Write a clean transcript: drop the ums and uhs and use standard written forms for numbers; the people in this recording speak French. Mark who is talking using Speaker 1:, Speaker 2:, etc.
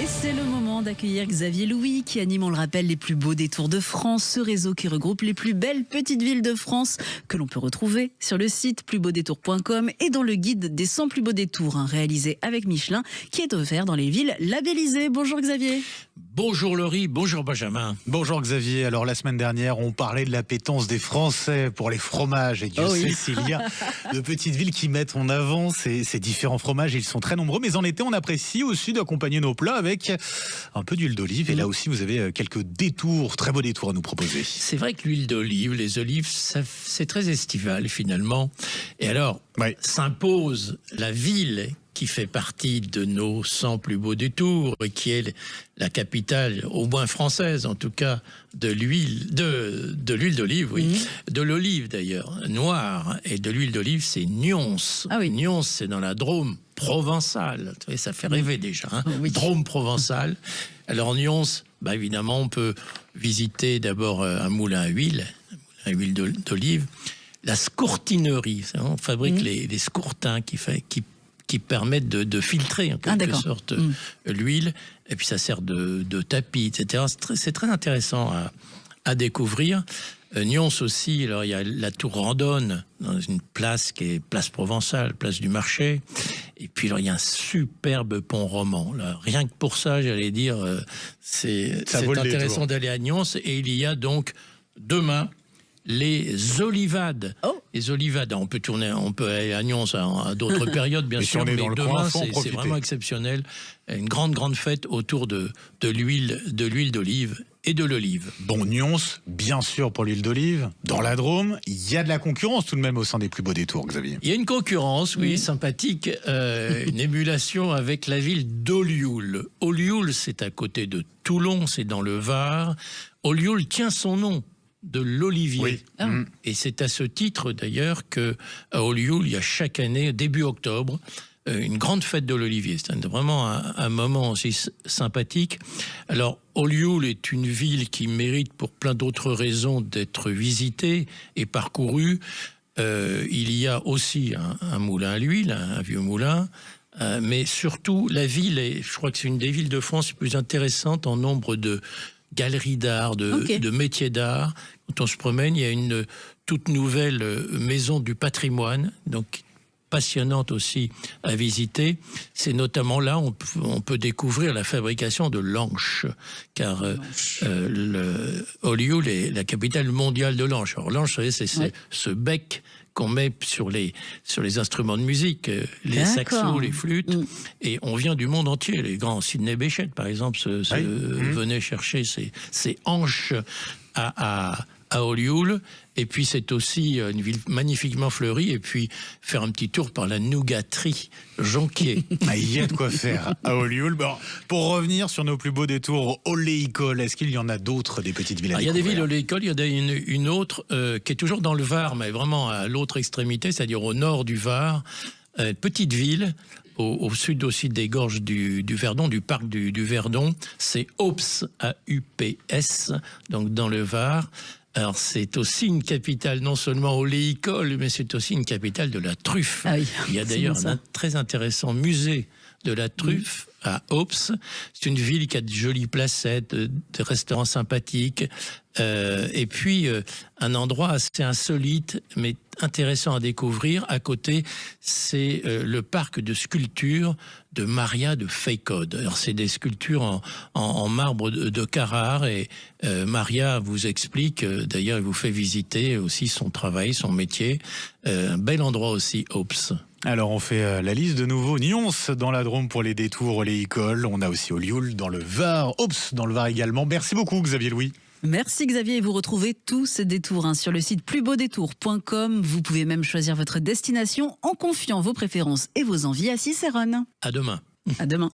Speaker 1: C'est le moment d'accueillir Xavier Louis qui anime, on le rappelle, les plus beaux détours de France. Ce réseau qui regroupe les plus belles petites villes de France que l'on peut retrouver sur le site plusbeaudétours.com et dans le guide des 100 plus beaux détours réalisé avec Michelin qui est offert dans les villes labellisées. Bonjour Xavier.
Speaker 2: Bonjour Laurie, bonjour Benjamin.
Speaker 3: Bonjour Xavier. Alors la semaine dernière, on parlait de l'appétence des Français pour les fromages. Et Dieu sait s'il y a de petites villes qui mettent en avant ces différents fromages. Ils sont très nombreux. Mais en été, on apprécie aussi d'accompagner nos plats avec un peu d'huile d'olive. Et là aussi, vous avez quelques détours, très beaux détours à nous proposer.
Speaker 2: C'est vrai que l'huile d'olive, les olives, c'est très estival finalement. Et alors, s'impose la ville qui fait partie de nos 100 plus beaux détours et qui est la capitale, au moins française en tout cas, de l'huile d'olive, de l'olive d'ailleurs, noire, et de l'huile d'olive, c'est Nyons. Nyons, c'est dans la Drôme provençale. Vous voyez, ça fait rêver déjà, hein. Drôme provençale. Alors Nyons, évidemment, on peut visiter d'abord un moulin à huile d'olive. La scourtinerie, on fabrique les scourtins qui permettent de filtrer en quelque sorte l'huile, et puis ça sert de tapis, etc. C'est très intéressant à découvrir. Nyons aussi, alors il y a la tour Randonne, dans une place qui est place Provençale, place du marché, et puis alors il y a un superbe pont roman. Là, rien que pour ça, j'allais dire, c'est intéressant d'aller à Nyons, et il y a donc demain les olivades. Les olivades, on peut aller à Nyons à d'autres périodes, bien sûr, mais demain, c'est vraiment exceptionnel. Une grande fête autour de l'huile d'olive et de l'olive.
Speaker 3: Bon, Nyons, bien sûr, pour l'huile d'olive. Dans la Drôme, il y a de la concurrence tout de même au sein des plus beaux détours, Xavier.
Speaker 2: Il y a une concurrence, sympathique, une émulation avec la ville d'Olioul. Olioul, c'est à côté de Toulon, c'est dans le Var. Olioul tient son nom de l'olivier. Et c'est à ce titre d'ailleurs qu'à Olioul, il y a chaque année, début octobre, une grande fête de l'olivier. C'est vraiment un moment aussi sympathique. Alors, Olioul est une ville qui mérite pour plein d'autres raisons d'être visitée et parcourue. Il y a aussi un moulin à l'huile, un vieux moulin, mais surtout la ville, je crois que c'est une des villes de France les plus intéressantes en nombre de galeries d'art, de métiers d'art. Quand on se promène, il y a une toute nouvelle maison du patrimoine, donc passionnante aussi à visiter. C'est notamment là on peut découvrir la fabrication de l'anche, car Olioul est la capitale mondiale de l'anche. Alors l'anche, vous savez, c'est ce bec qu'on met sur les instruments de musique, les saxos, les flûtes, et on vient du monde entier. Les grands Sidney Bechet, par exemple, venaient chercher ces hanches à Olioul. Et puis c'est aussi une ville magnifiquement fleurie, et puis faire un petit tour par la nougaterie Jonquier.
Speaker 3: Il y a de quoi faire à Olioul. Bon, pour revenir sur nos plus beaux détours oléicoles, est-ce qu'il y en a d'autres, des petites villes à découvrir?
Speaker 2: Il y a des villes oléicoles, il y en a une autre qui est toujours dans le Var, mais vraiment à l'autre extrémité, c'est-à-dire au nord du Var, petite ville au sud aussi des gorges du Verdon, du parc du Verdon. C'est Aups, A-U-P-S, donc dans le Var. Alors c'est aussi une capitale non seulement oléicole, mais c'est aussi une capitale de la truffe. Il y a d'ailleurs un très intéressant musée de la truffe à Aups. C'est une ville qui a de jolies placettes, des restaurants sympathiques, et puis un endroit assez insolite, mais intéressant à découvrir. À côté, c'est le parc de sculptures de Maria de Feykode. Alors c'est des sculptures en marbre de Carrare, et Maria vous explique, d'ailleurs elle vous fait visiter aussi son travail, son métier. Un bel endroit aussi, Aups.
Speaker 3: Alors on fait la liste de nouveau. Nyons dans la Drôme pour les détours oléicoles. On a aussi Olioul dans le Var, Aups dans le Var également. Merci beaucoup Xavier Louis.
Speaker 1: Merci Xavier, et vous retrouvez tous ces détours sur le site plusbeaudétours.com. Vous pouvez même choisir votre destination en confiant vos préférences et vos envies à Cicérone.
Speaker 2: À demain.
Speaker 1: À demain.